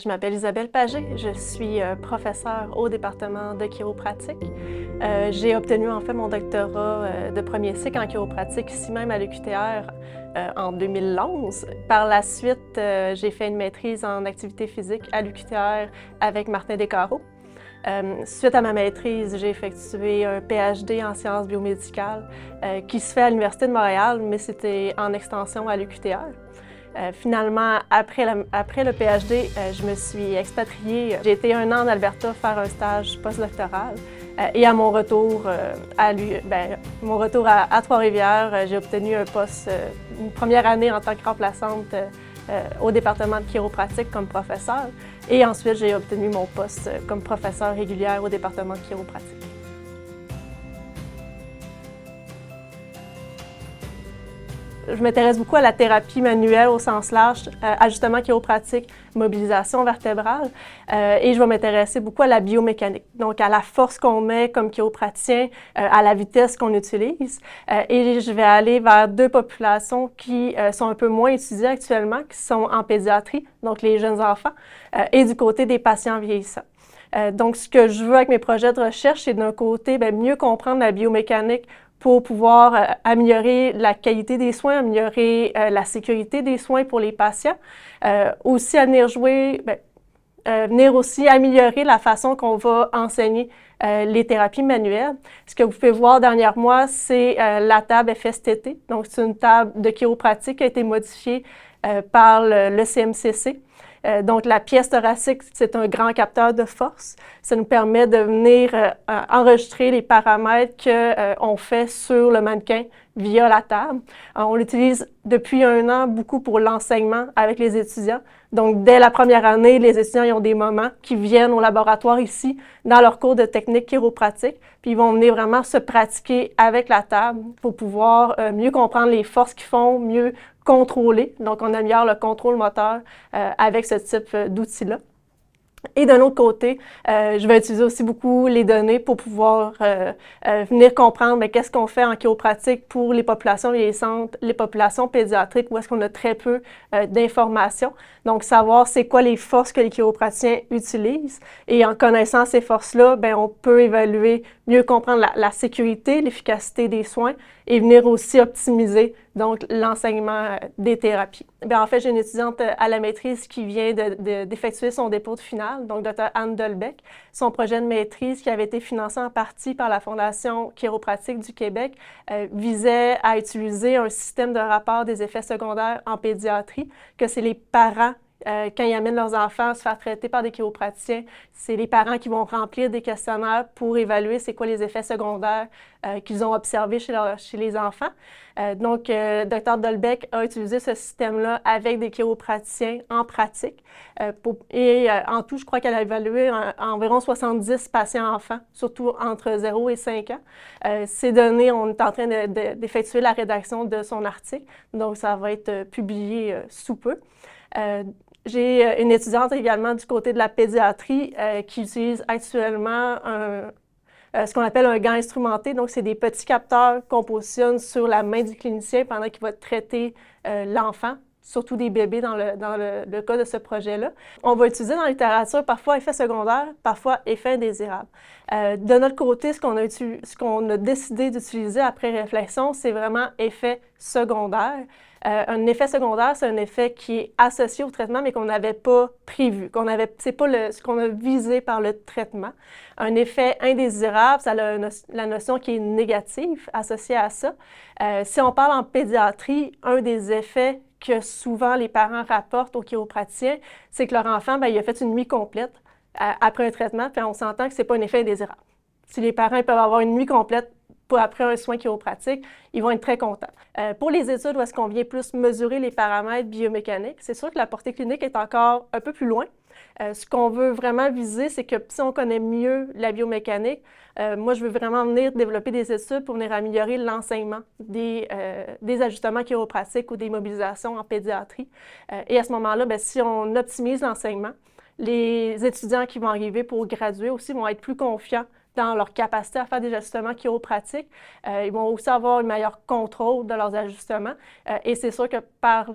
Je m'appelle Isabelle Pagé, je suis professeure au département de chiropratique. J'ai obtenu en fait mon doctorat de premier cycle en chiropratique ici même à l'UQTR en 2011. Par la suite, j'ai fait une maîtrise en activité physique à l'UQTR avec Martin Descarreaux. Suite à ma maîtrise, j'ai effectué un PhD en sciences biomédicales qui se fait à l'Université de Montréal, mais c'était en extension à l'UQTR. Finalement, après le PhD, je me suis expatriée. J'ai été 1 an en Alberta faire un stage postdoctoral. Et à mon retour à Trois-Rivières, j'ai obtenu un poste, une première année en tant que remplaçante au département de chiropratique comme professeure. Et ensuite, j'ai obtenu mon poste comme professeure régulière au département de chiropratique. Je m'intéresse beaucoup à la thérapie manuelle au sens large, ajustement chiropratique, mobilisation vertébrale, et je vais m'intéresser beaucoup à la biomécanique, donc à la force qu'on met comme chiropraticien, à la vitesse qu'on utilise, et je vais aller vers 2 populations qui sont un peu moins étudiées actuellement, qui sont en pédiatrie, donc les jeunes enfants, et du côté des patients vieillissants. Donc, ce que je veux avec mes projets de recherche, c'est d'un côté, mieux comprendre la biomécanique pour pouvoir améliorer la qualité des soins, améliorer la sécurité des soins pour les patients. Aussi à venir aussi améliorer la façon qu'on va enseigner les thérapies manuelles. Ce que vous pouvez voir derrière moi, c'est la table FSTT. Donc, c'est une table de chiropratique qui a été modifiée par le CMCC. Donc, la pièce thoracique, c'est un grand capteur de force. Ça nous permet de venir enregistrer les paramètres qu'on fait sur le mannequin via la table. On l'utilise depuis 1 an beaucoup pour l'enseignement avec les étudiants. Donc, dès la première année, les étudiants ils ont des moments qui viennent au laboratoire ici, dans leur cours de technique chiropratique, puis ils vont venir vraiment se pratiquer avec la table pour pouvoir mieux comprendre les forces qu'ils font, mieux contrôler. Donc, on améliore le contrôle moteur avec ce type d'outils-là. Et d'un autre côté, je vais utiliser aussi beaucoup les données pour pouvoir venir comprendre qu'est-ce qu'on fait en chiropratique pour les populations vieillissantes, les populations pédiatriques, où est-ce qu'on a très peu d'informations. Donc, savoir c'est quoi les forces que les chiropraticiens utilisent. Et en connaissant ces forces-là, on peut évaluer, mieux comprendre la sécurité, l'efficacité des soins et venir aussi optimiser donc l'enseignement des thérapies. En fait, j'ai une étudiante à la maîtrise qui vient d'effectuer son dépôt de finale, donc Dr. Anne Delbecq. Son projet de maîtrise, qui avait été financé en partie par la Fondation chiropratique du Québec, visait à utiliser un système de rapport des effets secondaires en pédiatrie, que c'est les parents quand ils amènent leurs enfants à se faire traiter par des chiropraticiens, c'est les parents qui vont remplir des questionnaires pour évaluer c'est quoi les effets secondaires qu'ils ont observés chez les enfants. Donc, Dr. Delbecq a utilisé ce système-là avec des chiropraticiens en pratique. En tout, je crois qu'elle a évalué environ 70 patients enfants, surtout entre 0 et 5 ans. Ces données, on est en train d'effectuer la rédaction de son article, donc ça va être publié sous peu. J'ai une étudiante également du côté de la pédiatrie qui utilise actuellement ce qu'on appelle un gant instrumenté. Donc, c'est des petits capteurs qu'on positionne sur la main du clinicien pendant qu'il va traiter l'enfant, surtout des bébés dans le cas de ce projet-là. On va utiliser dans la littérature parfois effets secondaires, parfois effets indésirables. De notre côté, ce qu'on a décidé d'utiliser après réflexion, c'est vraiment effet secondaire. Un effet secondaire, c'est un effet qui est associé au traitement, mais qu'on n'avait pas prévu. C'est pas ce qu'on a visé par le traitement. Un effet indésirable, ça a la notion qui est négative associée à ça. Si on parle en pédiatrie, un des effets que souvent les parents rapportent aux chiropraticiens, c'est que leur enfant, il a fait une nuit complète après un traitement, puis on s'entend que ce n'est pas un effet indésirable. Si les parents peuvent avoir une nuit complète après un soin chiropratique, ils vont être très contents. Pour les études où est-ce qu'on vient plus mesurer les paramètres biomécaniques, c'est sûr que la portée clinique est encore un peu plus loin. Ce qu'on veut vraiment viser, c'est que si on connaît mieux la biomécanique, moi, je veux vraiment venir développer des études pour venir améliorer l'enseignement des ajustements chiropratiques ou des mobilisations en pédiatrie. Et à ce moment-là, si on optimise l'enseignement, les étudiants qui vont arriver pour graduer aussi vont être plus confiants dans leur capacité à faire des ajustements chiropratiques. Ils vont aussi avoir un meilleur contrôle de leurs ajustements. Et c'est sûr que par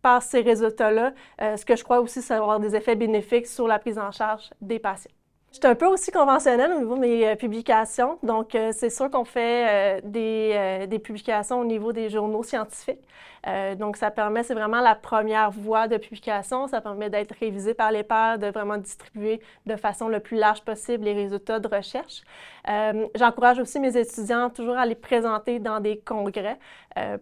par ces résultats-là, ce que je crois aussi, ça va avoir des effets bénéfiques sur la prise en charge des patients. Je suis un peu aussi conventionnelle au niveau de mes publications. Donc, c'est sûr qu'on fait des publications au niveau des journaux scientifiques. Donc, ça permet, c'est vraiment la première voie de publication. Ça permet d'être révisé par les pairs, de vraiment distribuer de façon le plus large possible les résultats de recherche. J'encourage aussi mes étudiants toujours à les présenter dans des congrès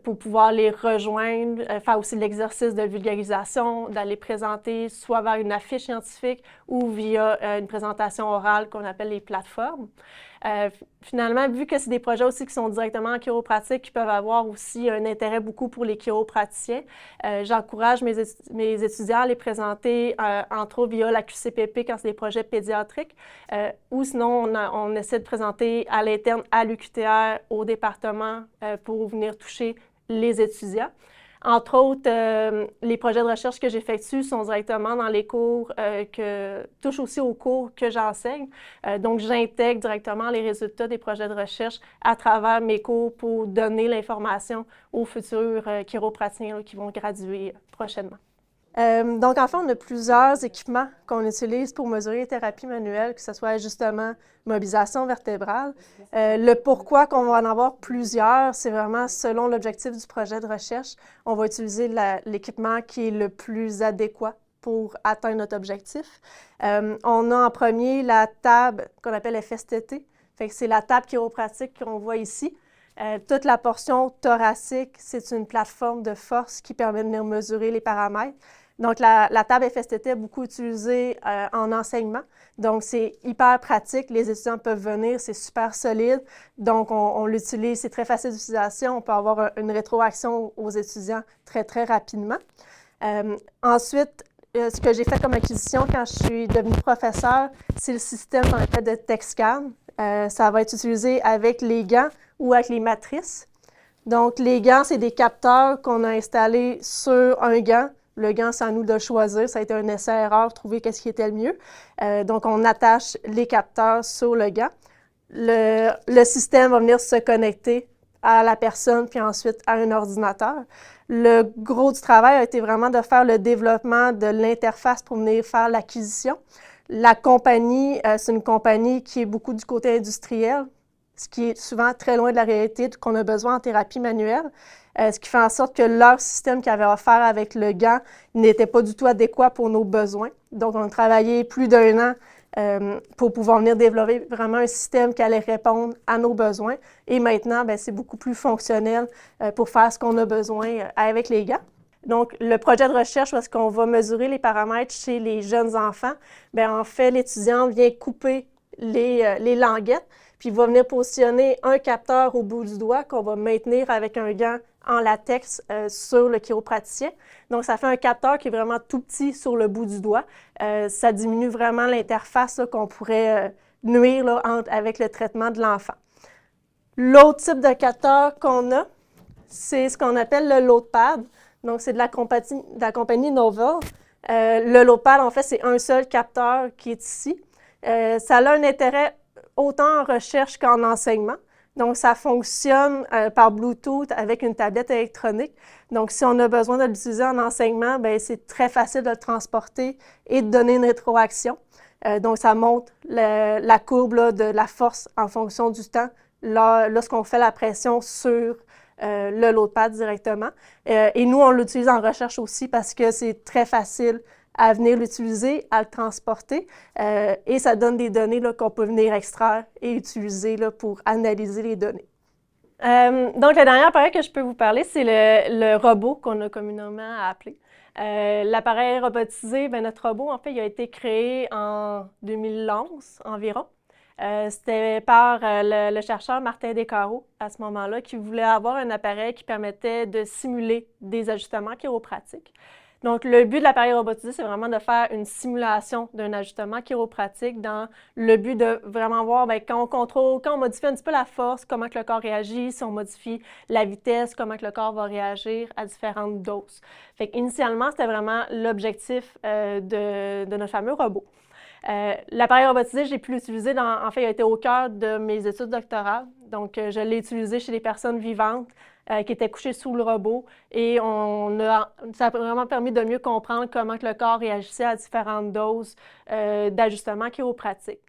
pour pouvoir les rejoindre, faire aussi l'exercice de vulgarisation, d'aller présenter soit vers une affiche scientifique ou via une présentation orale qu'on appelle les plateformes. Finalement, vu que c'est des projets aussi qui sont directement en chiropratique, qui peuvent avoir aussi un intérêt beaucoup pour les chiropraticiens, j'encourage mes étudiants à les présenter, entre autres via la QCPP quand c'est des projets pédiatriques, ou sinon on essaie de présenter à l'interne à l'UQTR, au département, pour venir toucher les étudiants. Entre autres, les projets de recherche que j'effectue sont directement dans les cours touchent aussi aux cours que j'enseigne. Donc, j'intègre directement les résultats des projets de recherche à travers mes cours pour donner l'information aux futurs chiropraticiens qui vont graduer prochainement. Donc, en fait, on a plusieurs équipements qu'on utilise pour mesurer les thérapies manuelles, que ce soit ajustement, mobilisation vertébrale. Le pourquoi qu'on va en avoir plusieurs, c'est vraiment selon l'objectif du projet de recherche. On va utiliser l'équipement qui est le plus adéquat pour atteindre notre objectif. On a en premier la table qu'on appelle FSTT. Fait que c'est la table chiropratique qu'on voit ici. Toute la portion thoracique, c'est une plateforme de force qui permet de venir mesurer les paramètres. Donc, la table FSTT est beaucoup utilisée en enseignement. Donc, c'est hyper pratique. Les étudiants peuvent venir, c'est super solide. Donc, on l'utilise, c'est très facile d'utilisation. On peut avoir une rétroaction aux étudiants très, très rapidement. Ensuite, ce que j'ai fait comme acquisition quand je suis devenue professeure, c'est le système qu'on appelle de TechScan. Ça va être utilisé avec les gants ou avec les matrices. Donc, les gants, c'est des capteurs qu'on a installés sur un gant. Le gant, c'est à nous de choisir. Ça a été un essai-erreur, trouver qu'est-ce qui était le mieux. Donc, on attache les capteurs sur le gant. Le système va venir se connecter à la personne, puis ensuite à un ordinateur. Le gros du travail a été vraiment de faire le développement de l'interface pour venir faire l'acquisition. La compagnie, c'est une compagnie qui est beaucoup du côté industriel, ce qui est souvent très loin de la réalité qu'on a besoin en thérapie manuelle. Ce qui fait en sorte que leur système qu'ils avaient offert avec le gant n'était pas du tout adéquat pour nos besoins. Donc, on a travaillé plus d'1 an pour pouvoir venir développer vraiment un système qui allait répondre à nos besoins. Et maintenant, bien, c'est beaucoup plus fonctionnel pour faire ce qu'on a besoin avec les gants. Donc, le projet de recherche, où est-ce qu'on va mesurer les paramètres chez les jeunes enfants, bien, en fait, l'étudiant vient couper les languettes, puis il va venir positionner un capteur au bout du doigt qu'on va maintenir avec un gant en latex sur le chiropraticien. Donc, ça fait un capteur qui est vraiment tout petit sur le bout du doigt. Ça diminue vraiment l'interface qu'on pourrait nuire là, avec le traitement de l'enfant. L'autre type de capteur qu'on a, c'est ce qu'on appelle le LoadPad. Donc, c'est de la compagnie Novel. Le LoadPad, en fait, c'est un seul capteur qui est ici. Ça a un intérêt autant en recherche qu'en enseignement. Donc, ça fonctionne par Bluetooth avec une tablette électronique. Donc, si on a besoin de l'utiliser en enseignement, bien, c'est très facile de le transporter et de donner une rétroaction. Donc, ça montre la courbe là, de la force en fonction du temps lorsqu'on fait la pression sur le LoadPad directement. Et nous, on l'utilise en recherche aussi parce que c'est très facile à venir l'utiliser, à le transporter, et ça donne des données qu'on peut venir extraire et utiliser là, pour analyser les données. Donc, le dernier appareil que je peux vous parler, c'est le robot qu'on a communément appelé. L'appareil robotisé, bien, notre robot, en fait, il a été créé en 2011 environ. C'était par le chercheur Martin Descarreaux, à ce moment-là, qui voulait avoir un appareil qui permettait de simuler des ajustements chiropratiques. Donc, le but de l'appareil robotisé, c'est vraiment de faire une simulation d'un ajustement chiropratique dans le but de vraiment voir, bien, quand on modifie un petit peu la force, comment que le corps réagit, si on modifie la vitesse, comment que le corps va réagir à différentes doses. Fait qu'initialement, c'était vraiment l'objectif de notre fameux robot. L'appareil robotisé, j'ai pu l'utiliser, en fait, il a été au cœur de mes études doctorales. Donc, je l'ai utilisé chez des personnes vivantes qui étaient couchées sous le robot et ça a vraiment permis de mieux comprendre comment que le corps réagissait à différentes doses d'ajustement chiropratique.